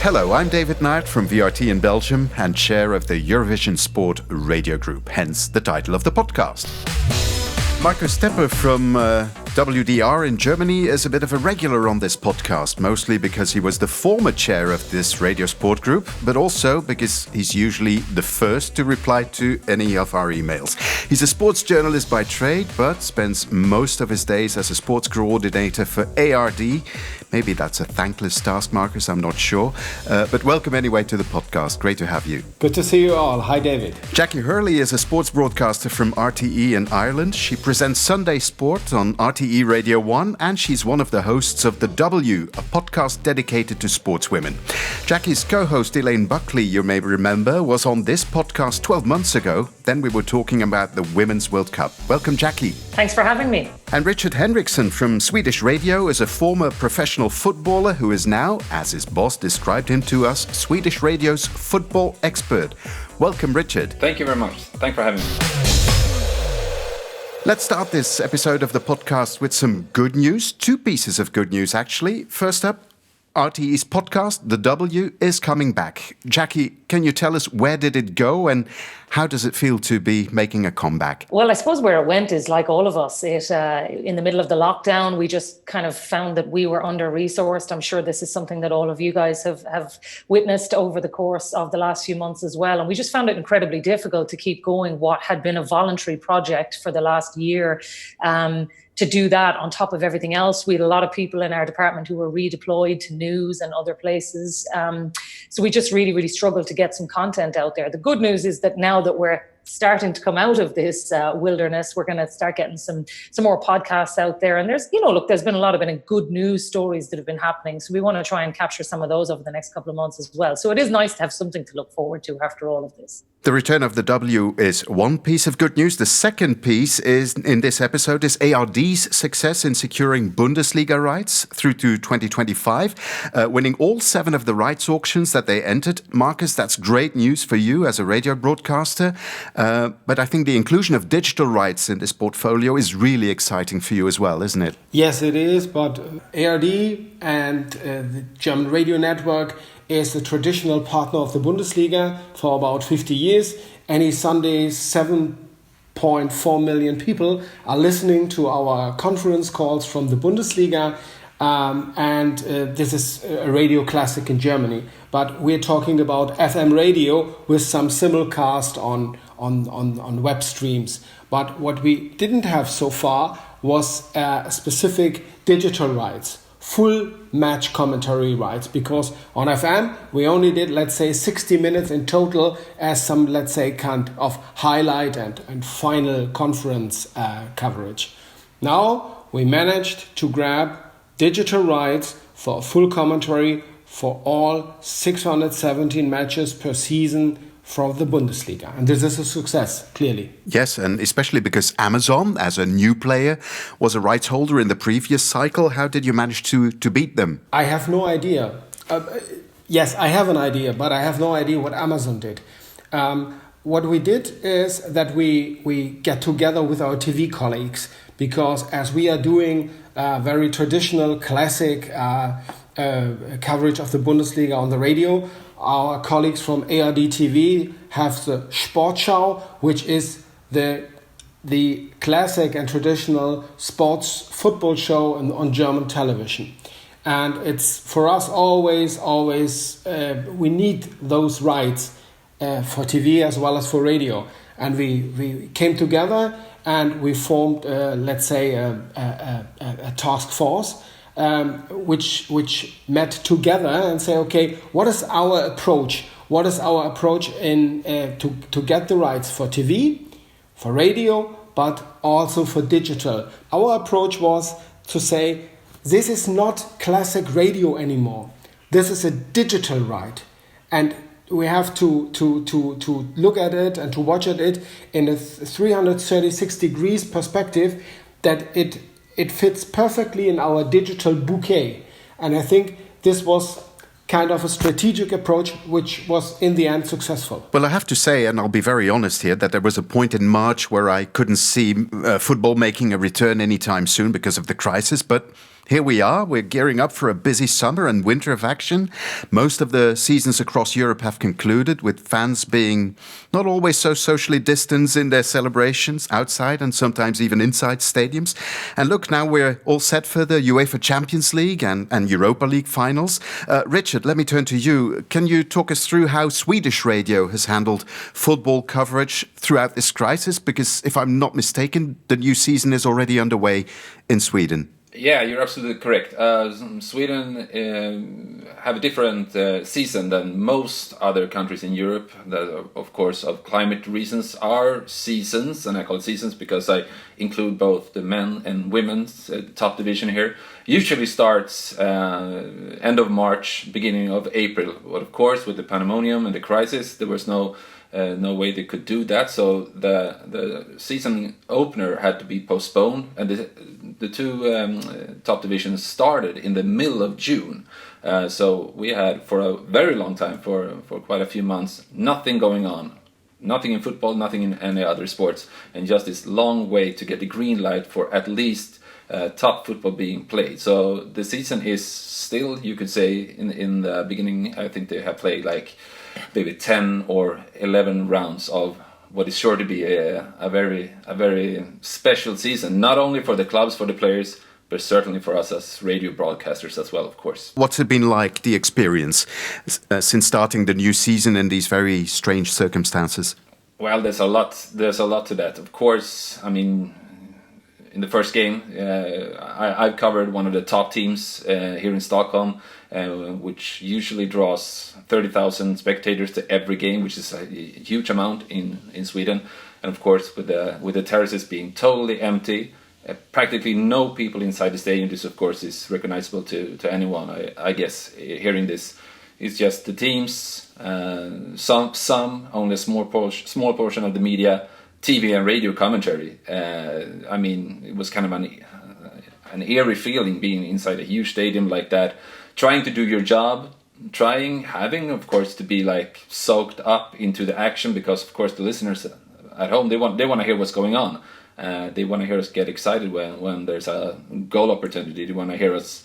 Hello, I'm David Naert from HowRTE in Belgium and chair of the EUROVISION Sport Radio Group, hence the title of the podcast. Markus Tepper from WDR in Germany is a bit of a regular on this podcast, mostly because he was the former chair of this radio sport group, but also because he's usually the first to reply to any of our emails. He's a sports journalist by trade, but spends most of his days as a sports coordinator for ARD. Maybe that's a thankless task, Markus, I'm not sure. But welcome anyway to the podcast. Great to have you. Good to see you all. Hi, David. Jackie Hurley is a sports broadcaster from RTE in Ireland. She presents Sunday Sport on RTE Radio 1, and she's one of the hosts of The W, a podcast dedicated to sportswomen. Jackie's co-host Elaine Buckley, you may remember, was on this podcast 12 months ago. Then we were talking about the Women's World Cup. Welcome, Jackie. Thanks for having me. And Richard Henriksson from Swedish Radio is a former professional footballer who is now, as his boss described him to us, Swedish Radio's football expert. Welcome, Richard. Thank you very much. Thanks for having me. Let's start this episode of the podcast with some good news. Two pieces of good news, actually. First up, RTE's podcast, The W, is coming back. Jackie, can you tell us where did it go and how does it feel to be making a comeback? Well, I suppose where it went is like all of us. In the middle of the lockdown, we just kind of found that we were under-resourced. I'm sure this is something that all of you guys have witnessed over the course of the last few months as well. And we just found it incredibly difficult to keep going what had been a voluntary project for the last year. To do that on top of everything else. We had a lot of people in our department who were redeployed to news and other places. So we just really, really struggled to get some content out there. The good news is that now that we're starting to come out of this wilderness, we're going to start getting some more podcasts out there. And there's been a lot of good news stories that have been happening. So we want to try and capture some of those over the next couple of months as well. So it is nice to have something to look forward to after all of this. The return of the W is one piece of good news. The second piece in this episode is ARD's success in securing Bundesliga rights through to 2025, winning all 7 of the rights auctions that they entered. Markus, that's great news for you as a radio broadcaster. But I think the inclusion of digital rights in this portfolio is really exciting for you as well, isn't it? Yes, it is. But ARD and the German radio network is the traditional partner of the Bundesliga for about 50 years. Any Sunday, 7.4 million people are listening to our conference calls from the Bundesliga. And this is a radio classic in Germany. But we're talking about FM radio with some simulcast on web streams. But what we didn't have so far was specific digital rights, full match commentary rights, because on FM we only did, let's say, 60 minutes in total as some, let's say, kind of highlight and final conference coverage. Now we managed to grab digital rights for full commentary for all 617 matches per season from the Bundesliga. And this is a success, clearly. Yes, and especially because Amazon, as a new player, was a rights holder in the previous cycle. How did you manage to beat them? I have no idea. Yes, I have an idea, but I have no idea what Amazon did. What we did is that we get together with our TV colleagues, because as we are doing very traditional, classic coverage of the Bundesliga on the radio, our colleagues from ARD TV have the Sportschau, which is the classic and traditional sports football show on German television. And it's for us always we need those rights for TV as well as for radio. And we came together and we formed, let's say, a task force which met together and say, okay, what is our approach? What is our approach in to get the rights for TV, for radio, but also for digital? Our approach was to say, this is not classic radio anymore. This is a digital right, and we have to look at it and to watch at it in a 336 degrees perspective, that it fits perfectly in our digital bouquet. And I think this was kind of a strategic approach, which was in the end successful. Well, I have to say, and I'll be very honest here, that there was a point in March where I couldn't see football making a return anytime soon because of the crisis, but Here we are, we're gearing up for a busy summer and winter of action. Most of the seasons across Europe have concluded, with fans being not always so socially distanced in their celebrations outside and sometimes even inside stadiums. And look, now we're all set for the UEFA Champions League and Europa League finals. Richard, let me turn to you. Can you talk us through how Swedish Radio has handled football coverage throughout this crisis? Because if I'm not mistaken, the new season is already underway in Sweden. Yeah, you're absolutely correct. Sweden have a different season than most other countries in Europe that, of course, of climate reasons are seasons, and I call it seasons because I include both the men and women's top division here. Usually starts end of March, beginning of April. But of course, with the pandemonium and the crisis, there was no way they could do that, so the season opener had to be postponed, and the two top divisions started in the middle of June. So we had for a very long time, for quite a few months, nothing going on, nothing in football, nothing in any other sports, and just this long wait to get the green light for at least top football being played. So the season is still, you could say, in the beginning, I think they have played like maybe 10 or 11 rounds of what is sure to be a very special season, not only for the clubs, for the players, but certainly for us as radio broadcasters as well, of course. What's it been like, the experience, since starting the new season in these very strange circumstances? Well, there's a lot to that. Of course, I mean, in the first game, I've covered one of the top teams here in Stockholm, which usually draws 30,000 spectators to every game, which is a huge amount in Sweden. And of course, with the terraces being totally empty, practically no people inside the stadium. This, of course, is recognizable to anyone, I guess, hearing this. It's just the teams, some only a small portion of the media, TV and radio commentary. I mean, it was kind of an eerie feeling being inside a huge stadium like that, trying to do your job, having, of course, to be like soaked up into the action, because, of course, the listeners at home, they want to hear what's going on. They want to hear us get excited when there's a goal opportunity. They want to hear us,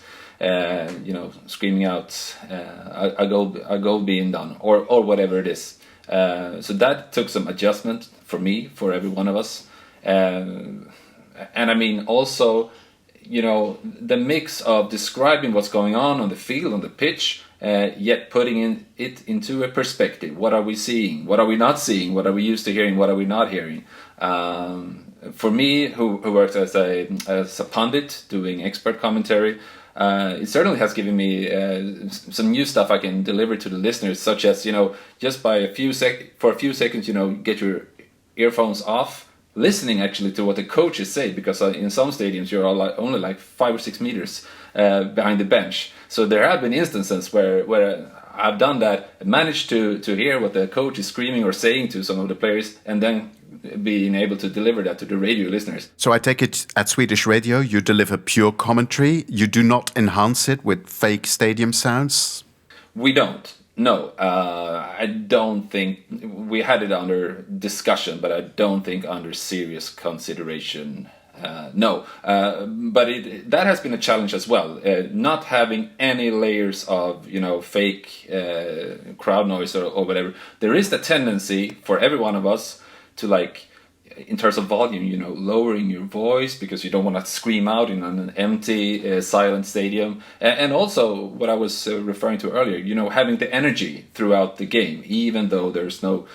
screaming out a goal being done, or whatever it is. So that took some adjustment for me, for every one of us. And I mean, also, the mix of describing what's going on the field, on the pitch, yet putting it into a perspective. What are we seeing? What are we not seeing? What are we used to hearing? What are we not hearing? For me, who works as a pundit doing expert commentary, it certainly has given me some new stuff I can deliver to the listeners, such as, just by for a few seconds, get your earphones off, listening actually to what the coaches say, because in some stadiums you're only like 5 or 6 meters behind the bench. So there have been instances where I've done that, managed to hear what the coach is screaming or saying to some of the players, and then being able to deliver that to the radio listeners. So I take it at Swedish Radio you deliver pure commentary. You do not enhance it with fake stadium sounds? We don't. No, I don't think we had it under discussion, but I don't think under serious consideration. No, but that has been a challenge as well. Not having any layers of fake crowd noise or whatever. There is the tendency for every one of us to, like, in terms of volume, lowering your voice because you don't want to scream out in an empty, silent stadium. And also, what I was referring to earlier, having the energy throughout the game, even though there's no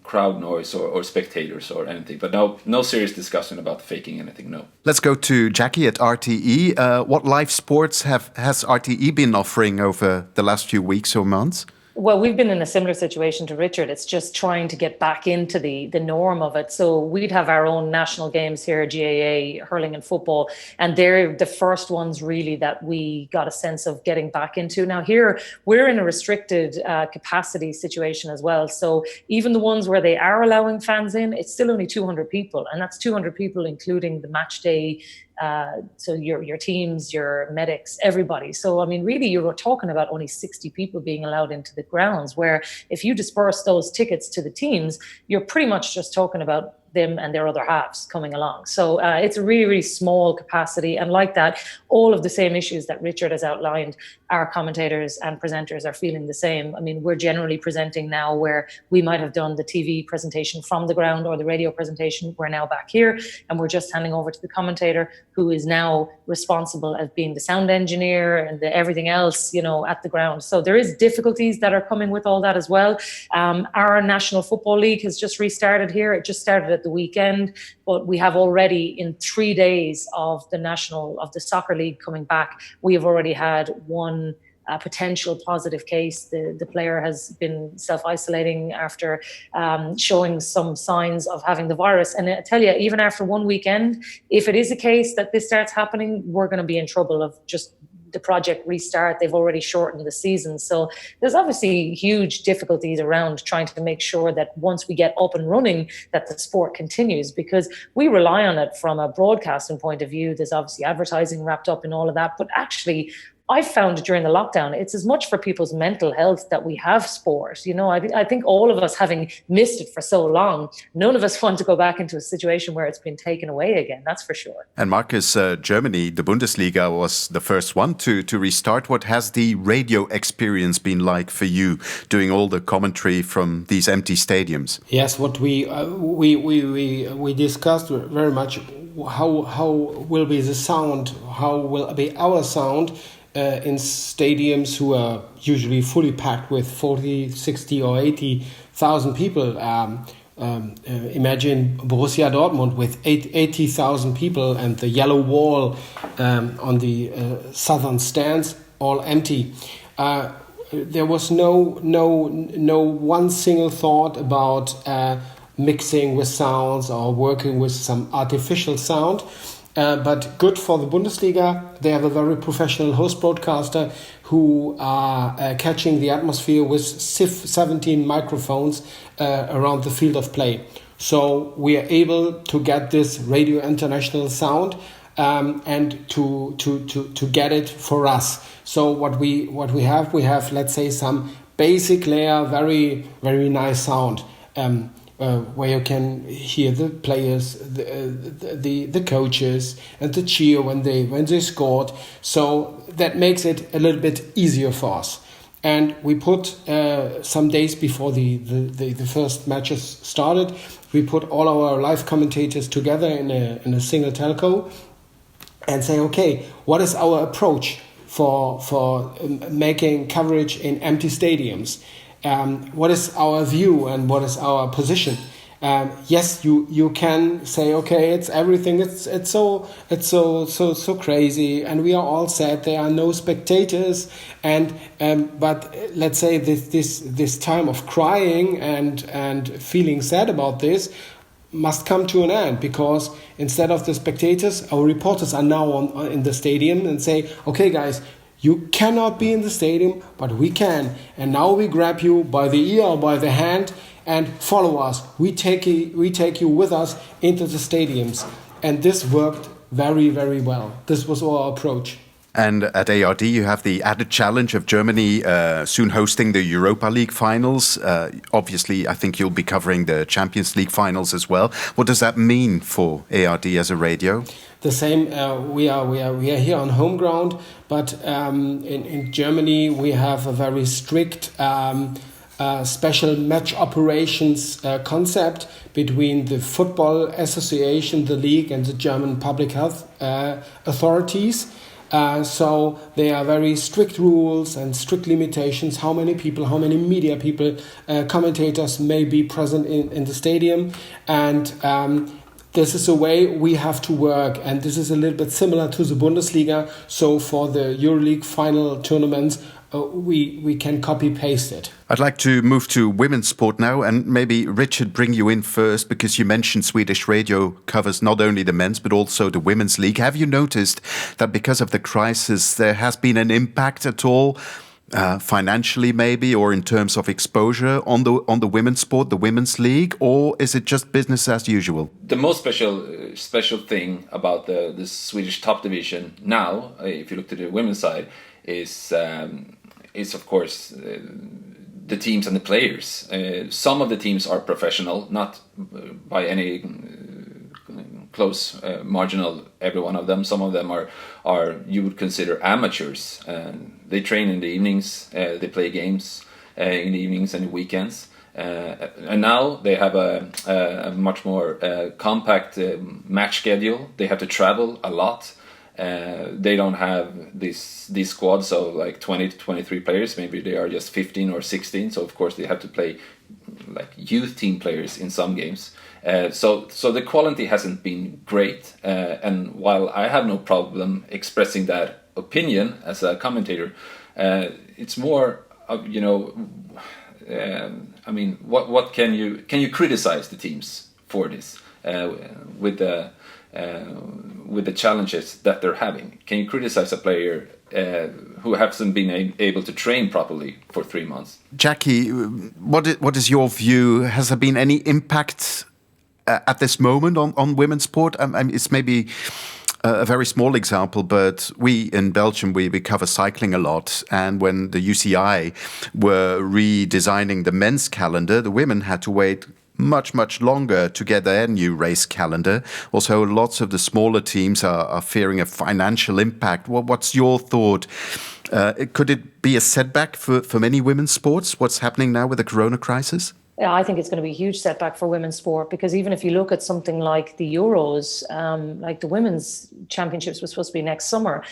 crowd noise or spectators or anything. But no serious discussion about faking anything, no. Let's go to Jackie at RTE. What live sports has RTE been offering over the last few weeks or months? Well, we've been in a similar situation to Richard. It's just trying to get back into the norm of it. So we'd have our own national games here, GAA, hurling and football, and they're the first ones really that we got a sense of getting back into. Now here, we're in a restricted capacity situation as well. So even the ones where they are allowing fans in, it's still only 200 people, and that's 200 people including the match day. So your teams, your medics, everybody. So, I mean, really, you were talking about only 60 people being allowed into the grounds, where if you disperse those tickets to the teams, you're pretty much just talking about them and their other halves coming along. So it's a really, really small capacity. And like that, all of the same issues that Richard has outlined, our commentators and presenters are feeling the same. I mean, we're generally presenting now where we might have done the TV presentation from the ground or the radio presentation. We're now back here and we're just handing over to the commentator, who is now responsible as being the sound engineer and everything else, at the ground. So there is difficulties that are coming with all that as well. Our National Football League has just restarted here. It just started at the weekend, but we have already, in 3 days of the soccer league coming back, we have already had one potential positive case. The player has been self-isolating after showing some signs of having the virus. And I tell you, even after one weekend, if it is a case that this starts happening, we're going to be in trouble of just the project restart. They've already shortened the season. So there's obviously huge difficulties around trying to make sure that once we get up and running, that the sport continues, because we rely on it from a broadcasting point of view. There's obviously advertising wrapped up in all of that, but actually I found during the lockdown, it's as much for people's mental health that we have sport. I think all of us, having missed it for so long, none of us want to go back into a situation where it's been taken away again. That's for sure. And Marcus, Germany, the Bundesliga was the first one to restart. What has the radio experience been like for you, doing all the commentary from these empty stadiums? Yes, what we discussed very much, how will be the sound, how will be our sound in stadiums who are usually fully packed with 40, 60 or 80,000 people. Imagine Borussia Dortmund with 80,000 people and the yellow wall on the southern stands, all empty. There was no one single thought about mixing with sounds or working with some artificial sound. But good for the Bundesliga. They have a very professional host broadcaster who are catching the atmosphere with 17 microphones around the field of play. So we are able to get this Radio International sound and to get it for us. So what we have, let's say, some basic layer, very, very nice sound. Where you can hear the players, the coaches, and the cheer when they scored. So that makes it a little bit easier for us. And we put some days before the first matches started, we put all our live commentators together in a single telco and say, okay, what is our approach for making coverage in empty stadiums? What is our view and what is our position? Yes, you can say, okay, it's everything. It's so crazy, and we are all sad. There are no spectators, but let's say this time of crying and feeling sad about this must come to an end, because instead of the spectators, our reporters are now in the stadium and say, okay, guys, you cannot be in the stadium, but we can. And now we grab you by the ear or by the hand and follow us. We take you with us into the stadiums. And this worked very, very well. This was our approach. And at ARD, you have the added challenge of Germany soon hosting the Europa League finals. Obviously, I think you'll be covering the Champions League finals as well. What does that mean for ARD as a radio? The same. We are here on home ground, but in Germany we have a very strict special match operations concept between the Football Association, the league, and the German public health authorities. So there are very strict rules and strict limitations, how many people, how many media people, commentators may be present in the stadium. And this is a way we have to work. And this is a little bit similar to the Bundesliga. So for the EuroLeague final tournaments, we can copy-paste it. I'd like to move to women's sport now, and maybe Richard, bring you in first, because you mentioned Swedish Radio covers not only the men's but also the women's league. Have you noticed that because of the crisis there has been an impact at all, financially maybe, or in terms of exposure on the women's sport, the women's league, or is it just business as usual? The most special thing about the Swedish top division now, if you look to the women's side, is of course the teams and the players. Some of the teams are professional, not by any close, marginal, every one of them. Some of them are you would consider amateurs. They train in the evenings, they play games in the evenings and the weekends. And now they have a much more compact match schedule. They have to travel a lot. They don't have these squads of like 20 to 23 players. Maybe they are just 15 or 16. So of course they have to play like youth team players in some games. So the quality hasn't been great. And while I have no problem expressing that opinion as a commentator, it's more of, I mean, what can you criticize the teams for this with the challenges that they're having? Can you criticize a player who hasn't been able to train properly for 3 months? Jackie, what is your view? Has there been any impact at this moment on women's sport? I mean, it's maybe a very small example, but we in Belgium, we cover cycling a lot. And when the UCI were redesigning the men's calendar, the women had to wait much longer to get their new race calendar. Also, lots of the smaller teams are fearing a financial impact. What's your thought? Could it be a setback for many women's sports? What's happening now with the corona crisis? Yeah, I think it's going to be a huge setback for women's sport, because even if you look at something like the Euros, like the women's championships was supposed to be next summer,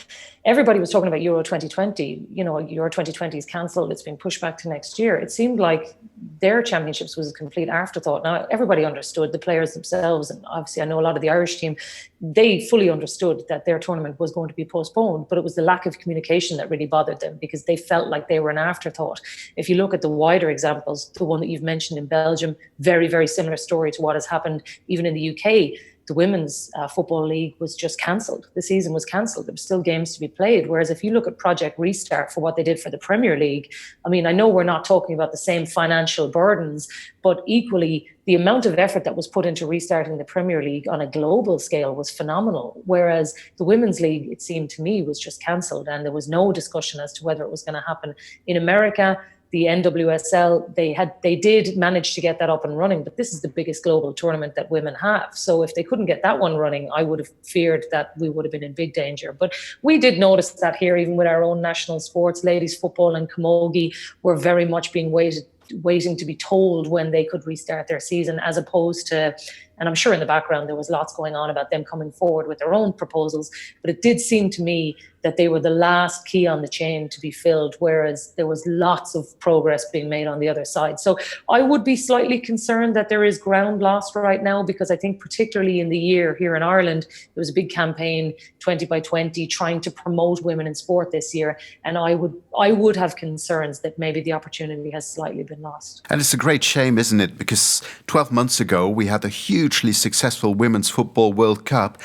everybody was talking about Euro 2020. Euro 2020 is cancelled. It's been pushed back to next year. It seemed like their championships was a complete afterthought. Now, everybody understood, the players themselves, and obviously I know a lot of the Irish team, they fully understood that their tournament was going to be postponed, but it was the lack of communication that really bothered them, because they felt like they were an afterthought. If you look at the wider examples, the one that you've mentioned in Belgium, very, very similar story to what has happened even in the UK. The women's football league was just cancelled. The season was cancelled. There were still games to be played. Whereas if you look at Project Restart for what they did for the Premier League, I mean, I know we're not talking about the same financial burdens, but equally the amount of effort that was put into restarting the Premier League on a global scale was phenomenal. Whereas the Women's League, it seemed to me, was just cancelled, and there was no discussion as to whether it was going to happen. In America, the NWSL, they did manage to get that up and running, but this is the biggest global tournament that women have. So if they couldn't get that one running, I would have feared that we would have been in big danger. But we did notice that here, even with our own national sports, ladies football and camogie were very much being waiting to be told when they could restart their season, as opposed to, and I'm sure in the background there was lots going on about them coming forward with their own proposals, but it did seem to me that they were the last key on the chain to be filled, whereas there was lots of progress being made on the other side. So I would be slightly concerned that there is ground lost right now, because I think particularly in the year here in Ireland, there was a big campaign, 20 by 20, trying to promote women in sport this year. And I would have concerns that maybe the opportunity has slightly been lost. And it's a great shame, isn't it? Because 12 months ago, we had a hugely successful Women's Football World Cup,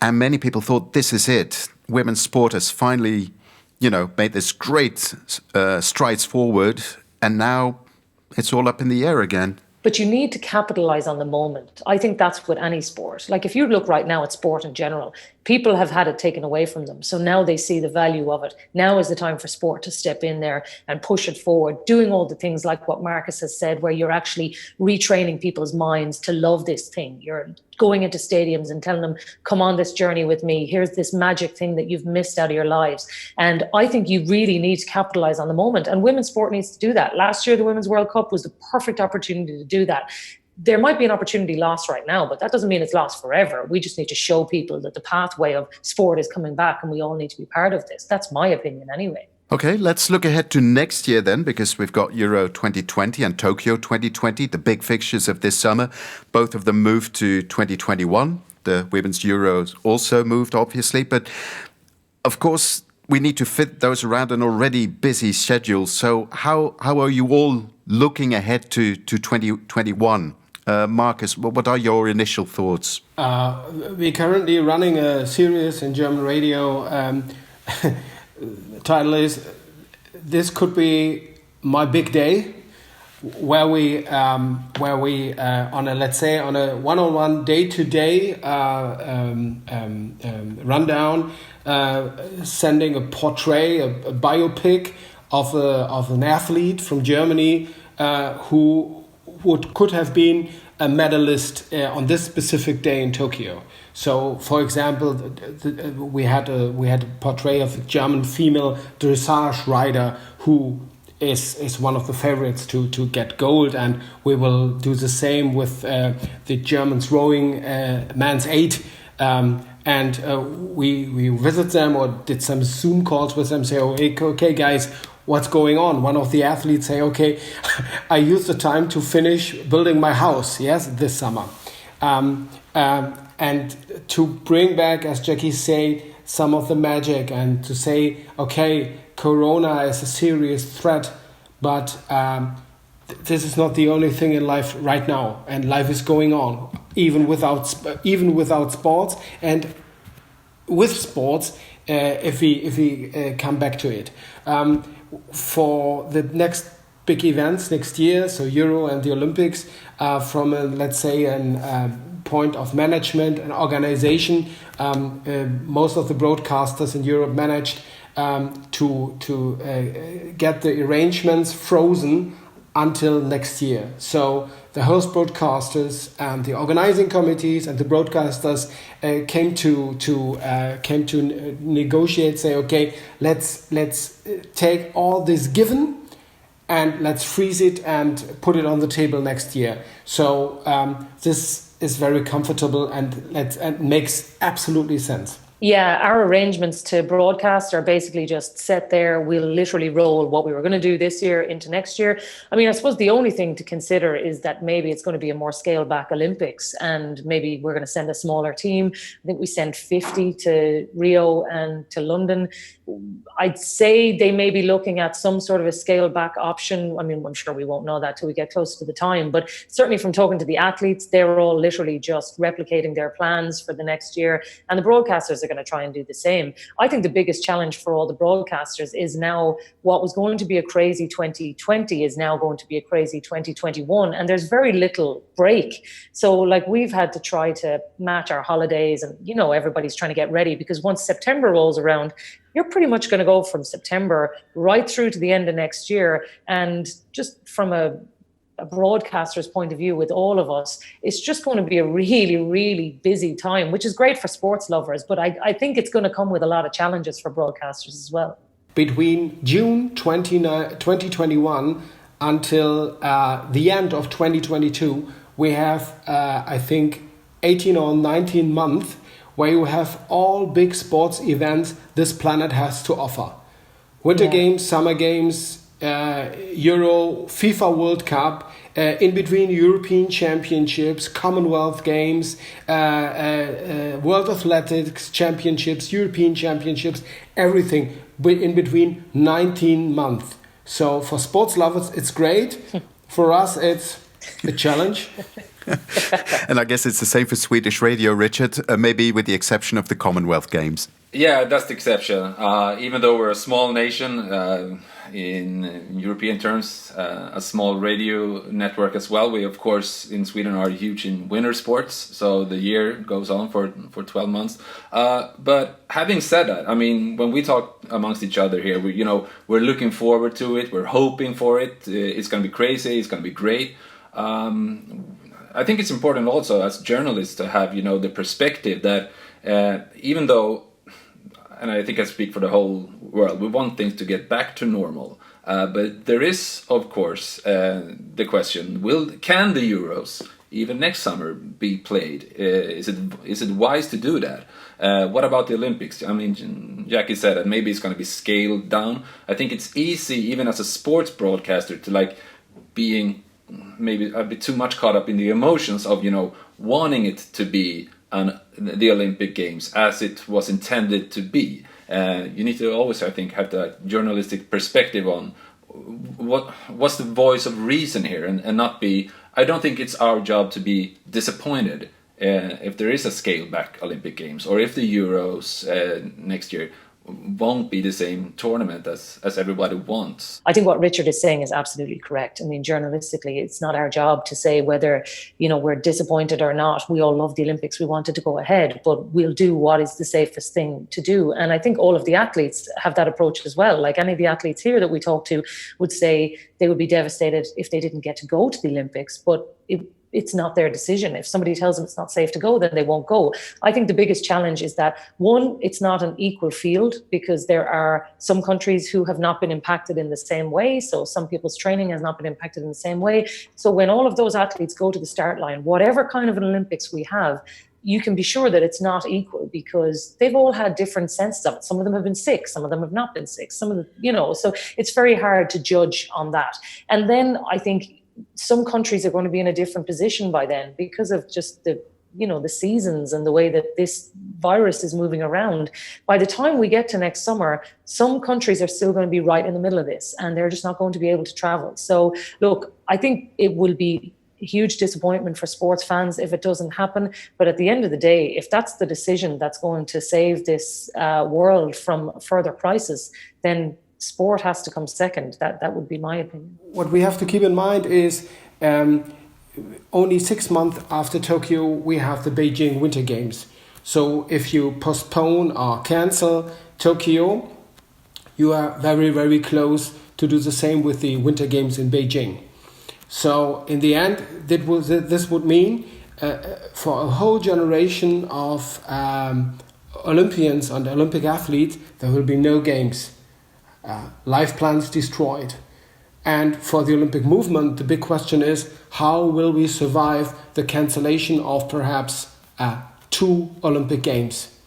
and many people thought this is it. Women's sport has finally, made this great strides forward, and now it's all up in the air again. But you need to capitalize on the moment. I think that's with any sport. Like if you look right now at sport in general, people have had it taken away from them. So now they see the value of it. Now is the time for sport to step in there and push it forward, doing all the things like what Marcus has said, where you're actually retraining people's minds to love this thing. You're going into stadiums and telling them, come on this journey with me. Here's this magic thing that you've missed out of your lives. And I think you really need to capitalize on the moment. And women's sport needs to do that. Last year, the Women's World Cup was the perfect opportunity to do that. There might be an opportunity lost right now, but that doesn't mean it's lost forever. We just need to show people that the pathway of sport is coming back, and we all need to be part of this. That's my opinion anyway. Okay, let's look ahead to next year then, because we've got Euro 2020 and Tokyo 2020, the big fixtures of this summer. Both of them moved to 2021. The Women's Euros also moved, obviously. But, of course, we need to fit those around an already busy schedule. So how are you all looking ahead to 2021? Marcus, what are your initial thoughts? We're currently running a series in German radio. The title is "This Could Be My Big Day," where we on a one-on-one day-to-day rundown, sending a portrait, a biopic of an athlete from Germany who could have been a medalist on this specific day in Tokyo. So, for example, we had a portrait of a German female dressage rider who is one of the favorites to get gold, and we will do the same with the Germans rowing men's 8. And we visit them or did some Zoom calls with them, say, okay guys, what's going on? One of the athletes say, okay, I used the time to finish building my house, yes, this summer. And to bring back, as Jackie said, some of the magic, and to say, okay, Corona is a serious threat, but this is not the only thing in life right now, and life is going on, even without sports, and with sports, if we come back to it. For the next big events next year, so Euro and the Olympics, from let's say a point of management and organization, most of the broadcasters in Europe managed to get the arrangements frozen until next year. So the host broadcasters and the organizing committees and the broadcasters came to negotiate. Say, okay, let's take all this given and let's freeze it and put it on the table next year. So this is very comfortable and makes absolutely sense. Yeah, our arrangements to broadcast are basically just set there. We'll literally roll what we were going to do this year into next year. I mean, I suppose the only thing to consider is that maybe it's going to be a more scaled back Olympics, and maybe we're going to send a smaller team. I think we sent 50 to Rio and to London. I'd say they may be looking at some sort of a scaled back option. I mean, I'm sure we won't know that till we get close to the time, but certainly from talking to the athletes, they were all literally just replicating their plans for the next year, and the broadcasters are going to try and do the same. I think the biggest challenge for all the broadcasters is now what was going to be a crazy 2020 is now going to be a crazy 2021, and there's very little break. So like we've had to try to match our holidays, and you know, everybody's trying to get ready, because once September rolls around, you're pretty much going to go from September right through to the end of next year. And just from a broadcaster's point of view with all of us, it's just going to be a really, really busy time, which is great for sports lovers. But I think it's going to come with a lot of challenges for broadcasters as well. Between June 2021 until the end of 2022, we have, I think, 18 or 19 months where you have all big sports events this planet has to offer. Winter Games, Summer Games, Euro, FIFA World Cup, in between European Championships, Commonwealth Games, World Athletics Championships, European Championships, everything in between 19 months. So for sports lovers, it's great. For us, it's a challenge. And I guess it's the same for Swedish Radio, Richard, maybe with the exception of the Commonwealth Games. Yeah, that's the exception. Even though we're a small nation, in European terms, a small radio network as well. We, of course, in Sweden are huge in winter sports, so the year goes on for 12 months. But having said that, I mean, when we talk amongst each other here, we're looking forward to it. We're hoping for it. It's going to be crazy. It's going to be great. I think it's important also as journalists to have, the perspective that even though, and I think I speak for the whole world, we want things to get back to normal. But there is, of course, the question, can the Euros, even next summer, be played? Is it wise to do that? What about the Olympics? I mean, Jackie said that maybe it's going to be scaled down. I think it's easy, even as a sports broadcaster, to being maybe a bit too much caught up in the emotions of wanting it to be the Olympic Games as it was intended to be. You need to always, I think, have that journalistic perspective on what's the voice of reason here, and not be. I don't think it's our job to be disappointed if there is a scaled back Olympic Games, or if the Euros next year won't be the same tournament as everybody wants. I think what Richard is saying is absolutely correct. I mean, journalistically, it's not our job to say whether, we're disappointed or not. We all love the Olympics. We wanted to go ahead, but we'll do what is the safest thing to do. And I think all of the athletes have that approach as well. Like any of the athletes here that we talk to would say they would be devastated if they didn't get to go to the Olympics, but it's not their decision. If somebody tells them it's not safe to go, then they won't go. I think the biggest challenge is that, one, it's not an equal field, because there are some countries who have not been impacted in the same way. So some people's training has not been impacted in the same way. So when all of those athletes go to the start line, whatever kind of an Olympics we have, you can be sure that it's not equal, because they've all had different senses of it. Some of them have been sick, some of them have not been sick, some of the, so it's very hard to judge on that. And then I think some countries are going to be in a different position by then, because of just the seasons and the way that this virus is moving around. By the time we get to next summer, some countries are still going to be right in the middle of this, and they're just not going to be able to travel. So look, I think it will be a huge disappointment for sports fans if it doesn't happen. But at the end of the day, if that's the decision that's going to save this world from further crisis, then sport has to come second. That would be my opinion. What we have to keep in mind is only 6 months after Tokyo, we have the Beijing Winter Games. So if you postpone or cancel Tokyo, you are very, very close to do the same with the Winter Games in Beijing. So in the end, this would mean for a whole generation of Olympians and Olympic athletes, there will be no games. Life plans destroyed. And for the Olympic movement, the big question is, how will we survive the cancellation of perhaps 2 Olympic Games?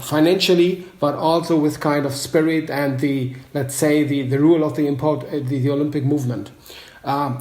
Financially, but also with kind of spirit and the rule of the Olympic movement.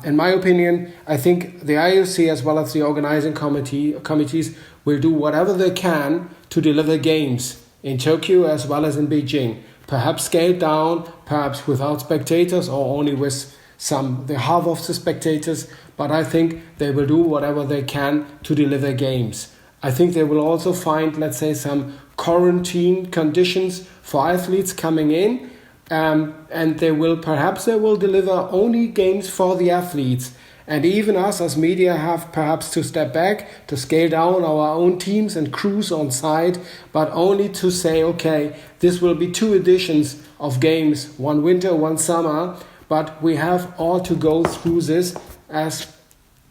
In my opinion, I think the IOC as well as the organizing committees will do whatever they can to deliver games in Tokyo as well as in Beijing. Perhaps scaled down, perhaps without spectators or only with the half of the spectators, but I think they will do whatever they can to deliver games. I think they will also find, let's say, some quarantine conditions for athletes coming in, and they will deliver only games for the athletes. And even us as media have perhaps to step back, to scale down our own teams and crews on site, but only to say, okay, this will be 2 editions of games, one winter, one summer, but we have all to go through this, as,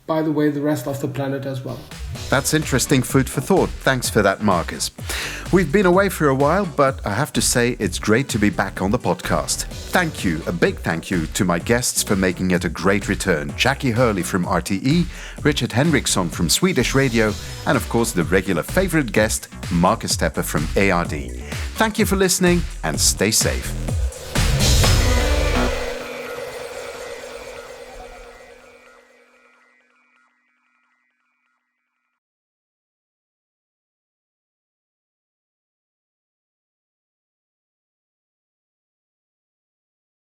by the way, the rest of the planet as well. That's interesting food for thought. Thanks for that, Marcus. We've been away for a while, but I have to say it's great to be back on the podcast. Thank you, a big thank you to my guests for making it a great return. Jackie Hurley from RTE, Richard Henriksson from Swedish Radio, and of course the regular favorite guest, Marcus Stepper from ARD. Thank you for listening and stay safe.